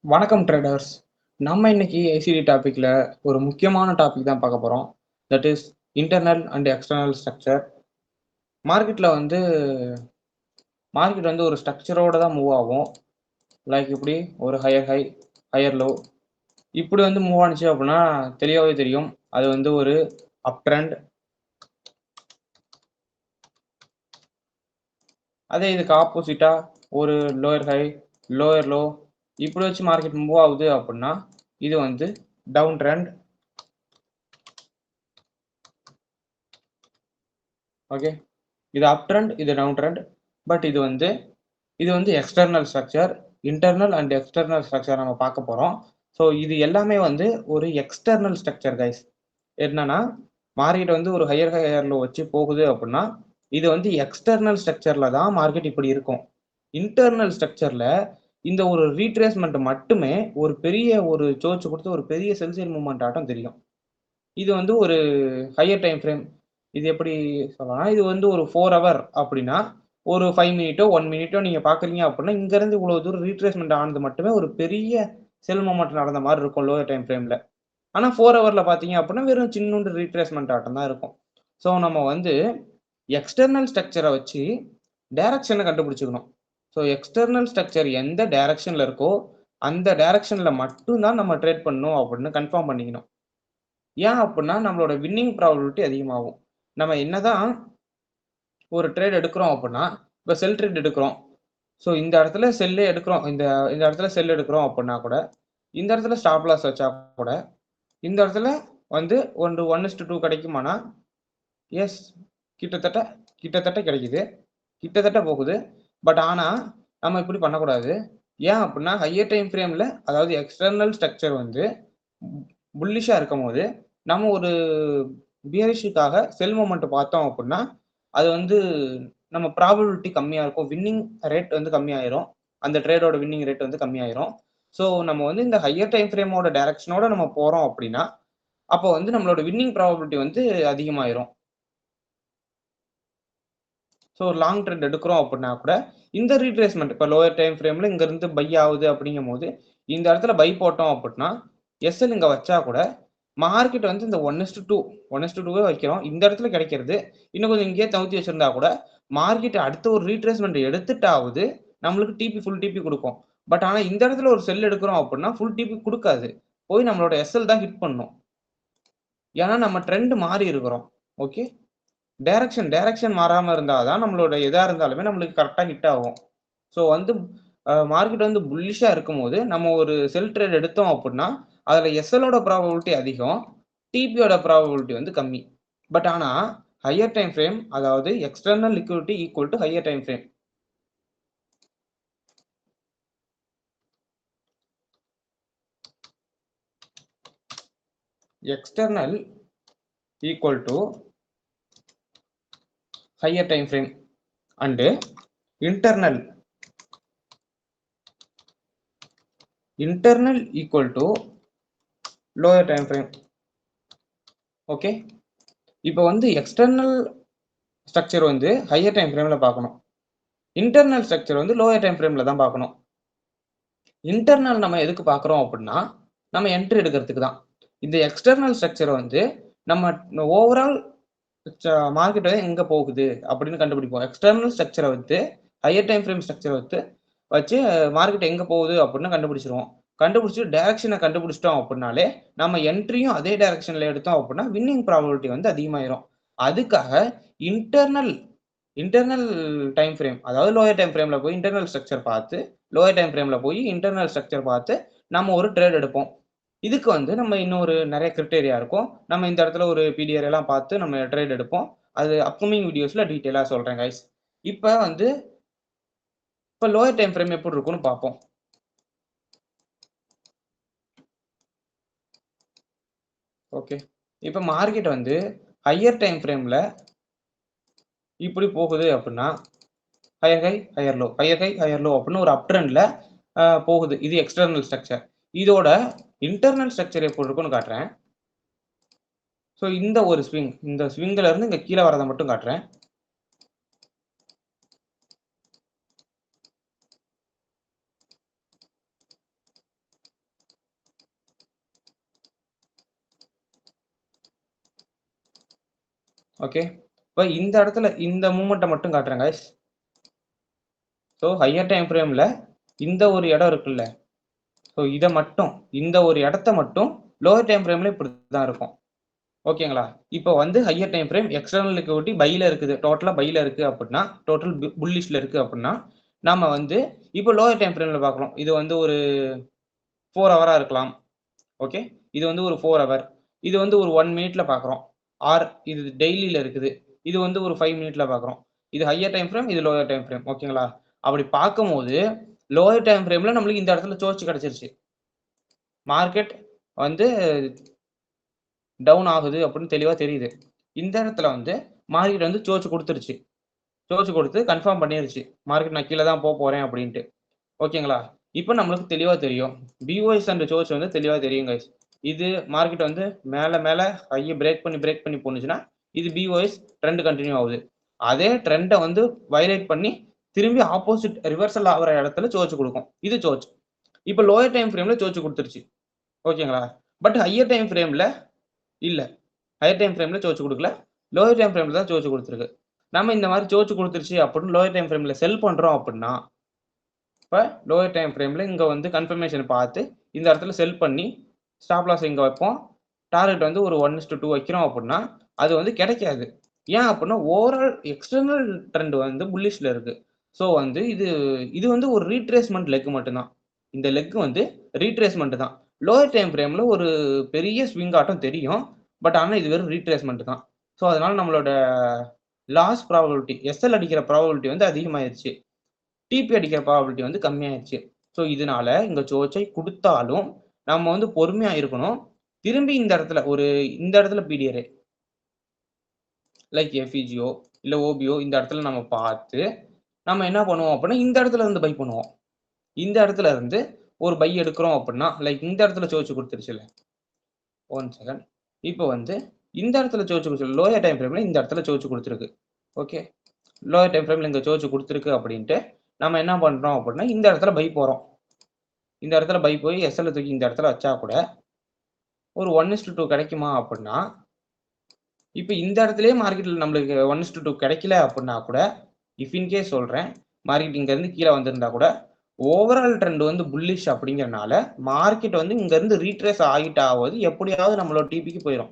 வணக்கம் ட்ரேடர்ஸ். நம்ம இன்னைக்கு ஐசிடி டாபிக்ல ஒரு முக்கியமான டாபிக் தான் பார்க்க போறோம். That is internal and external structure. மார்க்கெட்ல வந்து மார்க்கெட் வந்து ஒரு ஸ்ட்ரக்சரோட தான் மூவ் ஆகும். லைக் இப்படி ஒரு ஹையர் ஹை, ஹையர் லோ இப்படி வந்து மூவ் ஆனிச்சு அப்படின்னா தெளிவாவே தெரியும். அது வந்து ஒரு அப் ட்ரெண்ட். அதே இதுக்கு ஆப்போசிட்டா ஒரு லோயர் ஹை, லோயர் லோ இப்படி வச்சு மார்க்கெட் மூவ் ஆகுது அப்படின்னா இது வந்து டவுன் ட்ரெண்ட். ஓகே, இது அப் ட்ரெண்ட், இது டவுன் ட்ரெண்ட். பட் இது வந்து external structure. Internal and external structure நம்ம பார்க்க போறோம். ஸோ இது எல்லாமே வந்து ஒரு எக்ஸ்டர்னல் ஸ்ட்ரக்சர் கைஸ். என்னன்னா மார்க்கெட் வந்து ஒரு ஹையர் லோ வச்சு போகுது அப்படின்னா இது வந்து எக்ஸ்டர்னல் ஸ்ட்ரக்சர்ல தான் மார்க்கெட் இப்படி இருக்கும். இன்டர்னல் ஸ்ட்ரக்சர்ல இந்த ஒரு ரீட்ரேஸ்மெண்ட் மட்டுமே ஒரு பெரிய ஒரு சோர்ச் கொடுத்து ஒரு பெரிய செல்சியல் மூவ்மெண்ட் ஆட்டம் தெரியும். இது வந்து ஒரு ஹையர் டைம் ஃப்ரேம். இது எப்படி சொல்லலாம், இது வந்து ஒரு 4 ஹவர் அப்படின்னா ஒரு 5 மினிட்டோ 1 மினிட்டோ நீங்க பாக்குறீங்க அப்படின்னா இங்க இருந்து இவ்வளவு தூரம் ரீட்ரேஸ்மெண்ட் ஆனது மட்டுமே ஒரு பெரிய செல் மூவ்மெண்ட் நடந்த மாதிரி இருக்கும் லோயர் டைம் ஃப்ரேம்ல. ஆனா 4 ஹவர்ல பாத்தீங்க அப்படின்னா வெறும் சின்னூண்டு ரீட்ரேஸ்மெண்ட் ஆட்டம் தான் இருக்கும். ஸோ நம்ம வந்து எக்ஸ்டர்னல் ஸ்ட்ரக்சரை வச்சு டைரக்ஷனை கண்டுபிடிச்சுக்கணும். ஸோ எக்ஸ்டர்னல் ஸ்ட்ரக்சர் எந்த டைரக்ஷன்ல இருக்கோ அந்த டைரக்ஷன்ல மட்டும்தான் நம்ம ட்ரேட் பண்ணணும் அப்படின்னு கன்ஃபார்ம் பண்ணிக்கணும். ஏன் அப்படின்னா நம்மளோட வின்னிங் ப்ராபபிலிட்டி அதிகமாகும். நம்ம என்னதான் ஒரு ட்ரேட் எடுக்கிறோம் அப்படின்னா, இப்போ செல் ட்ரேட் எடுக்கிறோம். ஸோ இந்த இடத்துல செல்லே எடுக்கிறோம். இந்த இந்த இடத்துல செல் எடுக்கிறோம் அப்படின்னா கூட, இந்த இடத்துல ஸ்டாப் லாஸ் வச்சா கூட, இந்த இடத்துல வந்து 1:2 கிடைக்குமானா, எஸ், கிட்டத்தட்ட கிட்டத்தட்ட கிடைக்குது. கிட்டத்தட்ட போகுது. பட் ஆனா நம்ம இப்படி பண்ணக்கூடாது. ஏன் அப்படின்னா ஹையர் டைம் ஃப்ரேம்ல அதாவது எக்ஸ்டர்னல் ஸ்ட்ரக்சர் வந்து புல்லிஷா இருக்கும்போது நம்ம ஒரு பியரிஷுக்காக செல் மொமெண்ட் பார்த்தோம் அப்படின்னா அது வந்து நம்ம ப்ராபபிலிட்டி கம்மியா இருக்கும். வின்னிங் ரேட் வந்து கம்மியாயிரும். அந்த ட்ரேடோட வின்னிங் ரேட் வந்து கம்மியாயிரும். ஸோ நம்ம வந்து இந்த ஹையர் டைம் ஃப்ரேமோட டைரக்ஷனோட நம்ம போறோம் அப்படின்னா அப்போ வந்து நம்மளோட வின்னிங் ப்ராபபிலிட்டி வந்து அதிகமாயிரும். ஸோ ஒரு லாங் ட்ரெண்ட் எடுக்கிறோம் அப்படின்னா கூட இந்த ரீட்ரேஸ்மெண்ட் இப்போ லோயர் டைம் ஃப்ரேம்ல இங்க இருந்து பை ஆகுது அப்படிங்கும் போது இந்த இடத்துல பை போட்டோம் அப்படின்னா எஸ்எல் இங்க வச்சா கூட மார்க்கெட் வந்து இந்த 1:2 வைக்கிறோம். இந்த இடத்துல கிடைக்கிறது இன்னும் கொஞ்சம் இங்கேயே தவுத்தி வச்சிருந்தா கூட மார்க்கெட் அடுத்த ஒரு ரீட்ரேஸ்மெண்ட் எடுத்துட்டாவது நம்மளுக்கு டிபி ஃபுல் டிபி கொடுக்கும். பட் ஆனா இந்த இடத்துல ஒரு செல் எடுக்கிறோம் அப்படின்னா ஃபுல் டிபி கொடுக்காது. போய் நம்மளோட எஸ்எல் தான் ஹிட் பண்ணும். ஏன்னா நம்ம ட்ரெண்ட் மாறி இருக்கிறோம். ஓகே, டைரக்ஷன் மாறாம இருந்தா தான் நம்மளோட எதா இருந்தாலுமே நம்மளுக்கு கரெக்டா ஹிட் ஆகும். ஸோ வந்து மார்க்கெட் வந்து புல்லிஷா இருக்கும்போது நம்ம ஒரு செல் ட்ரேட் எடுத்தோம் அப்படின்னா அதுல எஸ்எலோட ப்ராபபிலிட்டி அதிகம், டிபியோட ப்ராபபிலிட்டி வந்து கம்மி. பட் ஆனா ஹையர் டைம் ஃப்ரேம் அதாவது external liquidity equal to higher time frame. External equal to higher time frame and internal equal to lower time frame. Okay, இப்போ வந்து எக்ஸ்டர்னல் ஸ்ட்ரக்சர் வந்து ஹையர் டைம் ஃப்ரேம்ல பார்க்கணும். இன்டர்னல் ஸ்ட்ரக்சர் வந்து lower time ஃப்ரேம்ல தான் பார்க்கணும். இன்டர்னல் நம்ம எதுக்கு பார்க்குறோம் அப்படின்னா நம்ம என்ட்ரி எடுக்கிறதுக்கு தான். இந்த எக்ஸ்டர்னல் ஸ்ட்ரக்சர் வந்து நம்ம ஓவரால் மார்க்கெட் வந்து எங்க போகுது அப்படின்னு கண்டுபிடிப்போம். எக்ஸ்டர்னல் ஸ்ட்ரக்சரை வந்து ஹையர் டைம் ஃப்ரேம் ஸ்ட்ரக்சரை வச்சு மார்க்கெட் எங்க போகுது அப்படின்னு கண்டுபிடிச்சிருவோம். கண்டுபிடிச்சு டைரக்ஷனை கண்டுபிடிச்சிட்டோம் அப்படின்னாலே நம்ம என்ட்ரியும் அதே டைரக்ஷன்ல எடுத்தோம் அப்படின்னா வின்னிங் ப்ராபபிலிட்டி வந்து அதிகமாயிரும். அதுக்காக இன்டர்னல் இன்டர்னல் டைம் ஃப்ரேம் அதாவது லோயர் டைம் ஃப்ரேம்ல போய் இன்டர்னல் ஸ்ட்ரக்சர் பார்த்து லோயர் டைம் ஃப்ரேம்ல போய் இன்டர்னல் ஸ்ட்ரக்சர் பார்த்து நம்ம ஒரு ட்ரேட் எடுப்போம். இதுக்கு வந்து நம்ம இன்னொரு நிறைய கிரிட்டேரியா இருக்கும். நம்ம இந்த இடத்துல ஒரு பிடிஆர் எல்லாம் பார்த்து நம்ம ட்ரேட் எடுப்போம். அது அப்கமிங் வீடியோஸ்ல டீட்டெயிலா சொல்றேன் கைஸ். இப்போ லோயர் டைம் ஃப்ரேம் எப்படி இருக்கும்னு பார்ப்போம். ஓகே, இப்போ மார்க்கெட் வந்து ஹையர் டைம் ஃப்ரேம்ல இப்படி போகுது அப்படின்னா higher high higher low higher high higher low அப்படின்னு ஒரு அப் ட்ரெண்ட்ல போகுது. இது எக்ஸ்டர்னல் ஸ்ட்ரக்சர். இதோட இன்டர்னல் ஸ்ட்ரக்சர் எப்படி இருக்கும்னு காட்டுறேன். ஸோ இந்த ஒரு ஸ்விங், இந்த ஸ்விங்ல இருந்து இங்க கீழே வரதை மட்டும் காட்டுறேன். ஓகே. இப்போ இந்த இடத்துல இந்த மூவ்மெண்ட்டை மட்டும் காட்டுறேன் கைஸ். ஸோ ஹையர் டைம் ஃப்ரேமில் இந்த ஒரு இடம் இருக்குல்ல, ஸோ இதை மட்டும் இந்த ஒரு இடத்த மட்டும் லோவர் டைம் ஃப்ரேமில் இப்படி தான் இருக்கும். ஓகேங்களா? இப்போ வந்து higher time frame external liquidity பையில் இருக்குது, டோட்டலாக பையில் இருக்குது அப்படின்னா, டோட்டல் புல்லிஷில் இருக்குது அப்படின்னா, நம்ம வந்து இப்போ லோவர் டைம் ஃப்ரேமில் பார்க்கலாம். இது வந்து ஒரு 4 ஹவராக இருக்கலாம். ஓகே, இது வந்து ஒரு 4 ஹவர், இது வந்து ஒரு 1 மினிட்ல பார்க்குறோம். ஆர் இது டெய்லியில் இருக்குது, இது வந்து ஒரு 5 மினிட்ல பார்க்குறோம். இது ஹையர் டைம் ஃப்ரேம், இது லோயர் டைம் ஃப்ரேம். ஓகேங்களா? அப்படி பார்க்கும்போது லோயர் டைம் ஃப்ரேமில் நம்மளுக்கு இந்த இடத்துல சோர்ச் கிடச்சிருச்சு. மார்க்கெட் வந்து டவுன் ஆகுது அப்படின்னு தெளிவாக தெரியுது. இந்த இடத்துல வந்து மார்க்கெட் வந்து சோர்ச் கொடுத்துருச்சு. சோர்ச் கொடுத்து கன்ஃபார்ம் பண்ணிருச்சு, மார்க்கெட் நான் கீழே தான் போக போகிறேன் அப்படின்ட்டு. ஓகேங்களா? இப்போ நம்மளுக்கு தெளிவாக தெரியும், பிஓஎஸ் அண்ட் சோர்ச் வந்து தெளிவாக தெரியும் கைஸ். இது மார்க்கெட் வந்து மேலே மேலே ஹையை பிரேக் பண்ணி போணுச்சுன்னா இது பிஓஎஸ் ட்ரெண்ட் கண்டினியூ ஆகுது. அதே ட்ரெண்டை வந்து வயலேட் பண்ணி திரும்பி ஆப்போசிட் ரிவர்சல் ஆகிற இடத்துல சோர்ச் கொடுக்கும். இது சோர்ச். இப்போ லோயர் டைம் ஃப்ரேமில் சோர்ச் கொடுத்துருச்சு. ஓகேங்களா? பட் ஹையர் டைம் ஃப்ரேமில் இல்லை, ஹையர் டைம் ஃப்ரேமில் சோர்ச் கொடுக்கல, லோயர் டைம் ஃப்ரேமில் தான் சோர்ச் கொடுத்துருக்கு. நம்ம இந்த மாதிரி சோர்ச் கொடுத்துருச்சு அப்படின்னு லோயர் டைம் ஃப்ரேமில் செல் பண்ணுறோம் அப்படின்னா, இப்போ லோயர் டைம் ஃப்ரேமில் இங்கே வந்து கன்ஃபர்மேஷன் பார்த்து இந்த இடத்துல செல் பண்ணி ஸ்டாப் லாஸ் இங்கே வைப்போம். டார்கெட் வந்து ஒரு 1:2 வைக்கிறோம் அப்படின்னா அது வந்து கிடைக்காது. ஏன் அப்படின்னா ஓவரால் எக்ஸ்டர்னல் ட்ரெண்ட் வந்து புல்லிஷில் இருக்குது. ஸோ வந்து இது வந்து ஒரு ரீட்ரேஸ்மெண்ட் லெக் மட்டும்தான். இந்த லெக் வந்து ரீட்ரேஸ்மெண்ட் தான். லோயர் டைம் ஃப்ரேமில் ஒரு பெரிய ஸ்விங் ஆட்டம் தெரியும், பட் ஆனால் இது வெறும் ரீட்ரேஸ்மெண்ட் தான். ஸோ அதனால நம்மளோட லாஸ் ப்ராபபிலிட்டி, எஸ்எல் அடிக்கிற ப்ராபபிலிட்டி வந்து அதிகமாயிருச்சு, டிபி அடிக்கிற ப்ராபபிலிட்டி வந்து கம்மியாயிருச்சு. ஸோ இதனால இங்கே சோர்ச்சை கொடுத்தாலும் நம்ம வந்து பொறுமையாக இருக்கணும். திரும்பி இந்த இடத்துல பிடிஆர்ஏ லைக் எஃப்இஜிஓ இல்லை ஓபிஓ இந்த இடத்துல நம்ம பார்த்து நம்ம என்ன பண்ணுவோம் அப்படின்னா இந்த இடத்துல இருந்து பை பண்ணுவோம். இந்த இடத்துல இருந்து ஒரு பை எடுக்கிறோம் அப்படின்னா லைக் இந்த இடத்துல சோர்ச் கொடுத்துருச்சுல்ல, 1 செகண்ட். இப்போ வந்து இந்த இடத்துல சோர்ச் கொடுத்து லோயர் டைம் ஃப்ரேமில் இந்த இடத்துல சோர்ச் கொடுத்துருக்கு. ஓகே, லோயர் டைம் ஃப்ரேமில் இங்கே சோர்ச் கொடுத்துருக்கு அப்படின்ட்டு நம்ம என்ன பண்ணுறோம் அப்படின்னா இந்த இடத்துல பை போகிறோம். இந்த இடத்துல பை போய் எஸ்எல் தூக்கி இந்த இடத்துல வச்சா கூட ஒரு 1:2 கிடைக்குமா அப்படின்னா, இப்போ இந்த இடத்துலயே மார்க்கெட்டில் நம்மளுக்கு 1:2 கிடைக்கல அப்படின்னா கூட, இஃப் இன்கேஸ் சொல்கிறேன், மார்க்கெட் இங்கேருந்து கீழே வந்திருந்தா கூட ஓவரால் ட்ரெண்ட் வந்து புல்லிஷ் அப்படிங்கிறனால மார்க்கெட் வந்து இங்கேருந்து ரீட்ரேஸ் ஆகிட்டாவது எப்படியாவது நம்மளோட டிபிக்கு போயிடும்.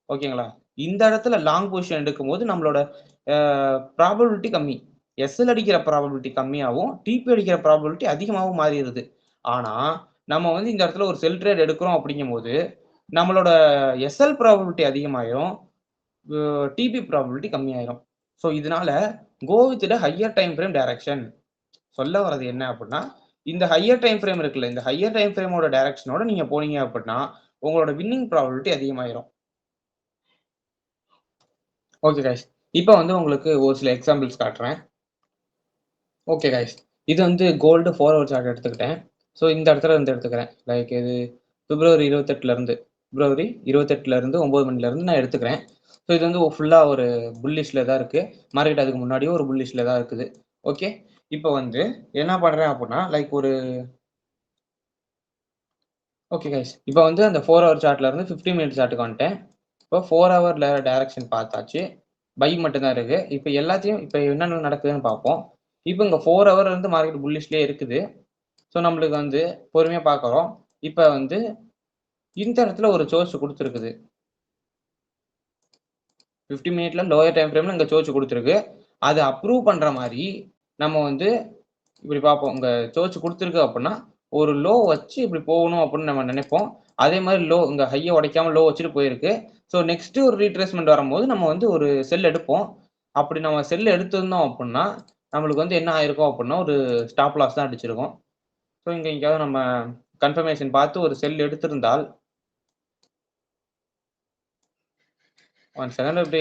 ஓகேங்களா? இந்த இடத்துல லாங் பொசிஷன் எடுக்கும்போது நம்மளோட ப்ராபபிலிட்டி கம்மி, எஸ்எல் அடிக்கிற ப்ராபபிலிட்டி கம்மியாகவும் டிபி அடிக்கிற ப்ராபபிலிட்டி அதிகமாகவும் மாறிடுது. ஆனால் நம்ம வந்து இந்த இடத்துல ஒரு செல் ட்ரேட் எடுக்கிறோம் அப்படிங்கும்போது நம்மளோட எஸ்எல் ப்ராபபிலிட்டி அதிகமாயிரும், டிபி ப்ராபபிலிட்டி கம்மியாயிரும். ஸோ இதனால go with the higher time frame direction. சொல்ல வர்றது என்ன அப்படின்னா, இந்த ஹையர் டைம் ஃப்ரேம் இருக்குல்ல, இந்த ஹையர் டைம் ஃப்ரேமோட டைரக்ஷனோட நீங்க போனீங்க அப்படின்னா உங்களோட வின்னிங் ப்ராபபிலிட்டி அதிகமாயிரும். ஓகே கைஸ், இப்போ வந்து உங்களுக்கு ஒரு சில எக்ஸாம்பிள்ஸ் காட்டுறேன். ஓகே கைஸ், இது வந்து கோல்டு 4 ஹவர் சார்ட் எடுத்துக்கிட்டேன். ஸோ இந்த இடத்துல இருந்து எடுத்துக்கிறேன். லைக் இது பிப்ரவரி 28 9 மணிலேருந்து நான் எடுத்துக்கிறேன். ஸோ இது வந்து ஃபுல்லாக ஒரு புல்லிஷில் தான் இருக்குது. மார்க்கெட் அதுக்கு முன்னாடியும் ஒரு புல்லிஷில் தான் இருக்குது. ஓகே, இப்போ வந்து என்ன பண்ணுறேன் அப்படின்னா லைக் ஓகே கைஸ், இப்போ வந்து அந்த 4 ஹவர் சார்ட்லேருந்து 15 மினிட் சார்ட்டுக்கு வந்துட்டேன். இப்போ 4 ஹவரில் டைரக்ஷன் பார்த்தாச்சு, பை மட்டும்தான் இருக்குது. இப்போ எல்லாத்தையும் இப்போ என்னென்ன நடக்குதுன்னு பார்ப்போம். இப்போ இங்கே 4 ஹவர்லேருந்து மார்க்கெட் புல்லிஷ்லேயே இருக்குது. ஸோ நம்மளுக்கு வந்து பொறுமையாக பார்க்குறோம். இப்போ வந்து இந்த இடத்துல ஒரு சோர்ஸ் கொடுத்துருக்குது. 50 மினிட்ல லோயர் டைம் ஃப்ரேமில் இங்கே சோர்ச் கொடுத்துருக்கு. அதை அப்ரூவ் பண்ணுற மாதிரி நம்ம வந்து இப்படி பார்ப்போம். இங்கே சோர்ச் கொடுத்துருக்கு அப்படின்னா ஒரு லோ வச்சு இப்படி போகணும் அப்படின்னு நம்ம நினைப்போம். அதே மாதிரி லோ இங்கே ஹையை உடைக்காமல் லோ வச்சுட்டு போயிருக்கு. ஸோ நெக்ஸ்ட்டு ஒரு ரீட்ரேஸ்மெண்ட் வரும்போது நம்ம வந்து ஒரு செல் எடுப்போம். அப்படி நம்ம செல் எடுத்திருந்தோம் அப்படின்னா நம்மளுக்கு வந்து என்ன ஆயிருக்கும் அப்படின்னா ஒரு ஸ்டாப் லாஸ் தான் அடிச்சிருக்கோம். ஸோ இங்கே எங்கேயாவது நம்ம கன்ஃபர்மேஷன் பார்த்து ஒரு செல் எடுத்திருந்தால் 1 செகண்ட்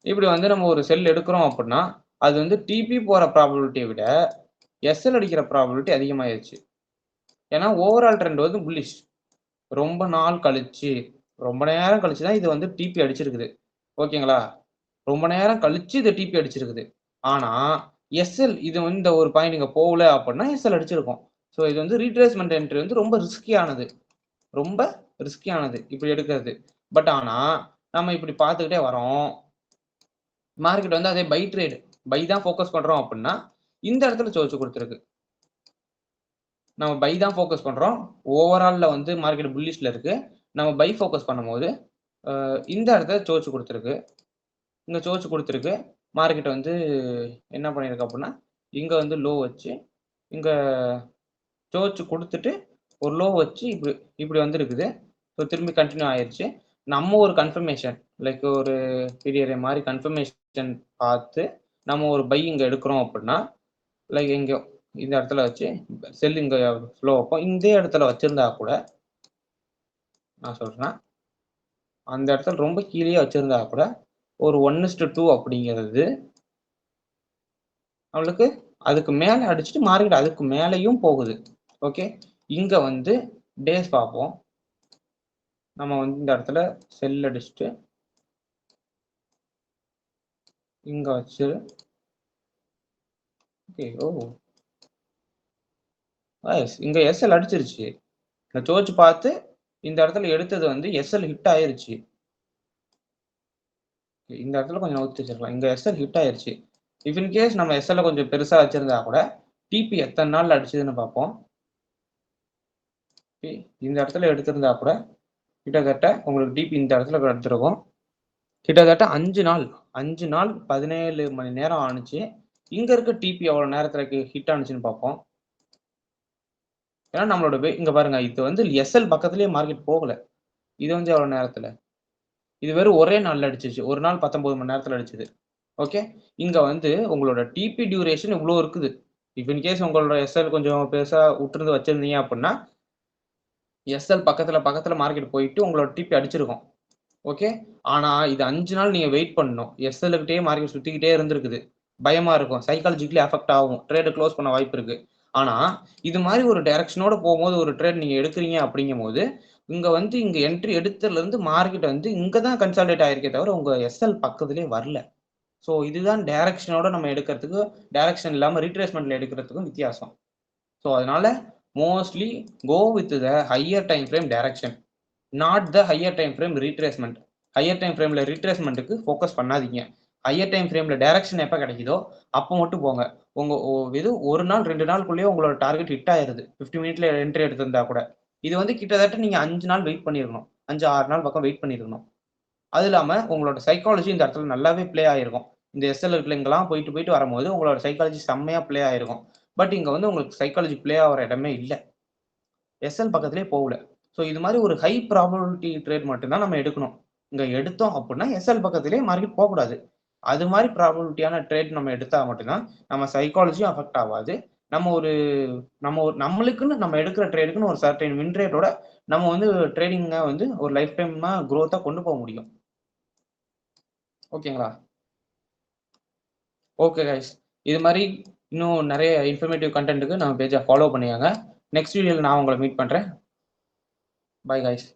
இப்படி வந்து நம்ம ஒரு செல் எடுக்கிறோம் அப்படின்னா அது வந்து டிபி போகிற ப்ராபபிலிட்டியை விட எஸ்எல் அடிக்கிற ப்ராபபிலிட்டி அதிகமாகிடுச்சு. ஏன்னா ஓவரால் ட்ரெண்ட் வந்து புல்லிஷ். ரொம்ப நாள் கழிச்சு, ரொம்ப நேரம் கழிச்சு தான் இது வந்து டிபி அடிச்சிருக்குது. ஓகேங்களா? ரொம்ப நேரம் கழிச்சு இது டிபி அடிச்சிருக்குது. ஆனால் எஸ்எல் இது வந்து இந்த ஒரு பாயிண்ட் இங்கே போகல அப்படின்னா எஸ்எல் அடிச்சிருக்கும். ஸோ இது வந்து ரீட்ரேஸ்மெண்ட் என்ட்ரி வந்து ரொம்ப ரிஸ்கியானது இப்படி எடுக்கிறது. பட் ஆனால் நம்ம இப்படி பார்த்துக்கிட்டே வரோம். மார்க்கெட் வந்து அதே பை ட்ரேட் பை தான் ஃபோக்கஸ் பண்றோம் அப்படின்னா, இந்த இடத்துல சோர்ஸ் குடுத்திருக்கு. நம்ம பை தான் ஃபோக்கஸ் பண்றோம். ஓவரால்ல வந்து மார்க்கெட் புல்லிஷ்ல இருக்கு. நம்ம பை ஃபோக்கஸ் பண்ணும்போது, இந்த இடத்துல சோர்ஸ் குடுத்திருக்கு. இங்க சோர்ஸ் குடுத்திருக்கு. மார்க்கெட் வந்து என்ன பண்ணியிருக்கு அப்படின்னா, இங்க வந்து லோ வச்சு, இங்க சோர்ஸ் குடுத்துட்டு, ஒரு லோ வச்சு இப்படி இப்படி வந்திருக்குது. ஸோ திரும்பி கன்டின்யூ ஆயிருச்சு. நம்ம ஒரு கன்ஃபர்மேஷன் லைக் ஒரு பீரியட் மாரி கன்ஃபர்மேஷன் பார்த்து, நம்ம ஒரு பை இங்க எடுக்கிறோம் அப்படின்னா, லைக் எங்கேயோ இந்த இடத்துல வச்சு செல் இங்க ஃப்ளோ வைப்போம். இந்த இடத்துல வச்சிருந்தா கூட நான் சொல்றேன். அந்த இடத்துல ரொம்ப கீழயே வச்சிருந்தா கூட, ஒரு 1:2 அப்படிங்கிறது நம்மளுக்கு அதுக்கு மேல அடிச்சுட்டு மார்க்கெட் அதுக்கு மேலயும் போகுது. ஓகே. இங்க வந்து டேஸ் பார்ப்போம். நம்ம வந்து இந்த இடத்துல செல் அடிச்சுட்டு இங்க வச்சு ஓகே. ஓ! இங்க எஸ்எல் அடிச்சிருச்சு. இந்த சோர்ஸ் பார்த்து இந்த இடத்துல எடுத்தது வந்து எஸ்எல் ஹிட் ஆயிருச்சு. இந்த இடத்துல கொஞ்சம் நவுத்தி வச்சிருக்கலாம். இங்க எஸ்எல் ஹிட் ஆயிருச்சு. இஃப் இன் கேஸ் நம்ம எஸ்எல்ல கொஞ்சம் பெருசா வச்சிருந்தா கூட, டிபி எத்தன நாள்ல அடிச்சதுன்னு பார்ப்போம். இந்த இடத்துல எடுத்திருந்தா கூட, கிட்டத்தட்ட உங்களுக்கு டிபி இந்த இடத்துல எடுத்திருக்கும். கிட்டத்தட்ட 5 நாள் 5 நாள் 17 மணி நேரம் ஆணுச்சு. இங்க இருக்க டிபி எவ்வளவு நேரத்துல ஹிட் ஆனுச்சுன்னு பார்ப்போம். ஏன்னா நம்மளோட இங்க பாருங்க, இது வந்து எஸ்எல் பக்கத்திலேயே மார்க்கெட் போகல. இது வந்து எவ்வளவு நேரத்துல? இது வெறும் ஒரே நாள்ல அடிச்சிருச்சு. ஒரு நாள் 19 மணி நேரத்துல அடிச்சது. ஓகே. இங்க வந்து உங்களோட டிபி டியூரேஷன் இவ்ளோ இருக்குது. இஃப் இன் கேஸ் உங்களோட எஸ்எல் கொஞ்சம் பெருசா உட்டிருந்து வச்சிருந்தீங்க அப்படின்னா, எஸ்எல் பக்கத்துல மார்க்கெட் போயிட்டு உங்களோட டிபி அடிச்சிருக்கும். ஓகே. ஆனா இது 5 நாள் நீங்க வெயிட் பண்ணணும். எஸ்எல் கிட்டயே மார்க்கெட் சுத்திக்கிட்டே இருந்திருக்குது. பயமா இருக்கும். சைக்காலஜிக்கலி அஃபெக்ட் ஆகும். ட்ரேட் குளோஸ் பண்ண வாய்ப்பு இருக்கு. ஆனா, இது மாரி ஒரு டைரக்ஷனோட போகும்போது ஒரு ட்ரேட் நீங்க எடுக்குறீங்க அப்படிங்கும்போது, இங்க வந்து இங்க என்ட்ரி எடுத்ததுலருந்து மார்க்கெட் வந்து இங்க தான் கன்சாலிடேட் ஆயிருக்கே தவிர, உங்க எஸ்எல் பக்கத்திலேயே வரல. ஸோ இதுதான் டைரக்ஷனோட நம்ம எடுக்கிறதுக்கு, டைரக்ஷன் இல்லாம ரீட்ரேஸ்மென்ட்ல எடுக்கிறதுக்கும் வித்தியாசம். ஸோ அதனால mostly go with the higher time frame direction. Not the higher time frame retracement. Higher time ஃப்ரேம்ல ரீட்ரேஸ்மென்ட்க்கு ஃபோக்கஸ் பண்ணாதீங்க. ஹையர் டைம் ஃப்ரேம்ல டைரக்ஷன் எப்ப கிடைக்குதோ, அப்போ மட்டும் போங்க. உங்க இது 1 நாள் 2 நாளுக்குள்ளேயே உங்களோட டார்கெட் ஹிட் ஆயிருது. 50 மினிட்ல என்ட்ரி எடுத்திருந்தா கூட. இது வந்து கிட்டத்தட்ட நீங்க 5 நாள் வெயிட் பண்ணியிருக்கணும். 5, 6 நாள் பக்கம் வெயிட் பண்ணியிருக்கணும். அது இல்லாம உங்களோட சைக்காலஜி இந்த இடத்துல நல்லாவே ப்ளே ஆயிருக்கும். இந்த எஸ்எல் இருக்குல்ல இங்கலாம் போயிட்டு, போயிட்டு வரும்போது உங்களோட சைக்காலஜி செம்மையா ப்ளே ஆயிருக்கும். பட் இங்க வந்து உங்களுக்கு சைக்காலஜி ப்ளே ஆகுற இடமே இல்ல. எஸ்எல் பக்கத்திலேயே போகல. ஸோ இது மாரி ஒரு ஹை ப்ராபபிலிட்டி ட்ரேட் மட்டும் தான் நம்ம எடுக்கணும். இங்க எடுத்தோம் அப்புட்ன்னா, எஸ்எல் பக்கத்திலேயே மார்க்கெட் போக்கூடாது. அது மாரி ப்ராபபிலிட்டியான ட்ரேட் நம்ம எடுத்தா மட்டும் தான், நம்ம சைக்காலஜியும் அஃபெக்ட் ஆவாது. நம்ம ஒரு நம்மளுக்குன்னு நம்ம எடுக்கிற ட்ரேடுக்குன்னு ஒரு சர்டைன் வின் ரேட்டோட நம்ம வந்து ட்ரேடிங்க வந்து ஒரு லைஃப் டைமா குரோத்தா கொண்டு போ முடியும். ஓகேங்களா? Okay guys. இது மாரி இன்னும் நெறைய இன்ஃபர்மேட்டிவ் கன்டென்ட்க்கு நம்ம பேஜ ஃபாலோ பண்ணிக்கங்க. நெக்ஸ்ட் வீடியோல நான் உங்கள மீட் பண்றேன். Bye guys.